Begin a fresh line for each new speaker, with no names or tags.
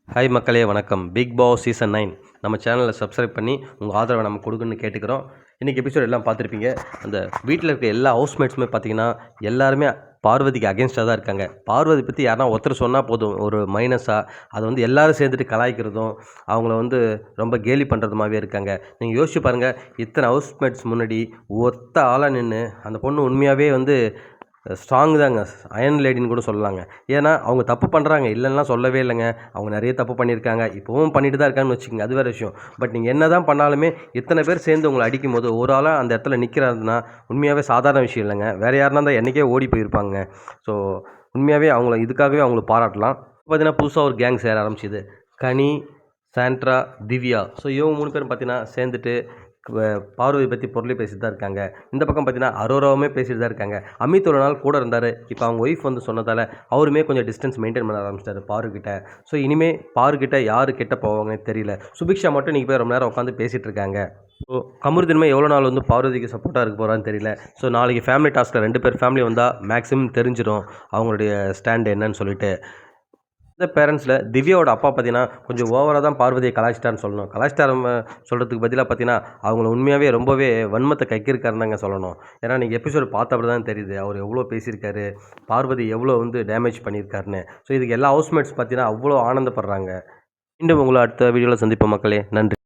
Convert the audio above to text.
Hi மக்களே வணக்கம். Big Boss season 9 நம்ம சேனலில் சப்ஸ்கிரைப் பண்ணி உங்கள் ஆதரவை நம்ம கொடுக்குன்னு கேட்டுக்கிறோம். இன்றைக்கி எபிசோட் எல்லாம் பார்த்துருப்பீங்க. அந்த வீட்டில் இருக்க எல்லா ஹவுஸ்மேட்ஸுமே பார்த்தீங்கன்னா எல்லாருமே பார்வதிக்கு அகேன்ஸ்டாக தான் இருக்காங்க. பார்வதி பற்றி யாருனா ஒருத்தர் சொன்னால் போதும், ஒரு மைனஸாக அதை வந்து எல்லோரும் சேர்ந்துட்டு கலாய்க்கிறதும் அவங்கள வந்து ரொம்ப கேலி பண்ணுறதுமாகவே இருக்காங்க. நீங்கள் யோசிச்சு பாருங்கள், இத்தனை ஹவுஸ்மேட்ஸ் முன்னாடி ஒத்த ஆளாக நின்று அந்த பொண்ணு உண்மையாகவே வந்து ஸ்ட்ராங் தாங்க, அயர்ன் லேடின்னு கூட சொல்லலாங்க. ஏன்னா அவங்க தப்பு பண்ணுறாங்க, இல்லைன்னா சொல்லவே இல்லைங்க. அவங்க நிறைய தப்பு பண்ணியிருக்காங்க, இப்போவும் பண்ணிட்டு தான் இருக்காங்கன்னு வச்சுக்கோங்க, அது வேறு விஷயம். பட் நீங்கள் என்ன தான் பண்ணாலுமே இத்தனை பேர் சேர்ந்து உங்களை அடிக்கும்போது ஒரு ஆளாக அந்த இடத்துல நிற்கிறாருன்னா உண்மையாகவே சாதாரண விஷயம் இல்லைங்க. வேறு யாருனா இருந்தால் என்றைக்கே ஓடி போயிருப்பாங்க. ஸோ உண்மையாகவே அவங்கள இதுக்காகவே அவங்கள பாராட்டலாம். பார்த்தீங்கன்னா புதுசாக ஒரு கேங் சேர ஆரம்பிச்சிது. கனி, சாண்ட்ரா, திவ்யா. ஸோ இவங்க 3 பேரும் பார்த்தீங்கன்னா சேர்ந்துட்டு பார்வதி பற்றி பொருளை பேசிட்டு தான் இருக்காங்க. இந்த பக்கம் பார்த்தீங்கன்னா அரோராவுமே பேசிட்டு தான் இருக்காங்க. அமித் ஒரு நாள் கூட இருந்தார். இப்போ அவங்க ஒய்ஃப் வந்து சொன்னதால் அவருமே கொஞ்சம் டிஸ்டன்ஸ் மெயின்டைன் பண்ண ஆரம்பிச்சிட்டாரு பாருக்கிட்ட. ஸோ இனிமேல் பாருக்கிட்ட யார் கிட்ட போவாங்கன்னு தெரியல. சுபிக்ஷா மட்டும் இன்றைக்கி போய் ரொம்ப நேரம் உட்காந்து பேசிகிட்டு இருக்காங்க. ஸோ கமருதீனுமே எவ்வளோ நாள் வந்து பார்வதிக்கு சப்போர்ட்டாக இருக்க போகிறான்னு தெரியல. ஸோ நாளைக்கு ஃபேமிலி டாஸ்கில் 2 பேர் ஃபேமிலி வந்தால் மேக்ஸிமம் தெரிஞ்சிடும் அவங்களுடைய ஸ்டாண்ட் என்னன்னு சொல்லிட்டு. இந்த பேரண்ட்ஸில் திவ்யாவோட அப்பா பார்த்தீங்கன்னா கொஞ்சம் ஓவராக தான் பார்வதியை கலாய்ச்சிட்டான்னு சொல்லணும். கலாய்ச்சிட்டார் சொல்கிறதுக்கு பதிலாக பார்த்தீங்கன்னா அவங்கள உண்மையாகவே ரொம்பவே வன்மத்தை கைக்கிருக்காருந்தாங்க சொல்லணும். ஏன்னா நீங்கள் எபிசோடு பார்த்த அப்படி தான் தெரியுது அவர் எவ்வளோ பேசியிருக்காரு, பார்வதி எவ்வளோ வந்து டேமேஜ் பண்ணியிருக்காருன்னு. ஸோ இதுக்கு எல்லா ஹவுஸ்மேட்ஸ் பார்த்தீங்கன்னா அவ்வளோ ஆனந்தப்படுறாங்க. மீண்டும் உங்களை அடுத்த வீடியோவில் சந்திப்போம் மக்களே. நன்றி.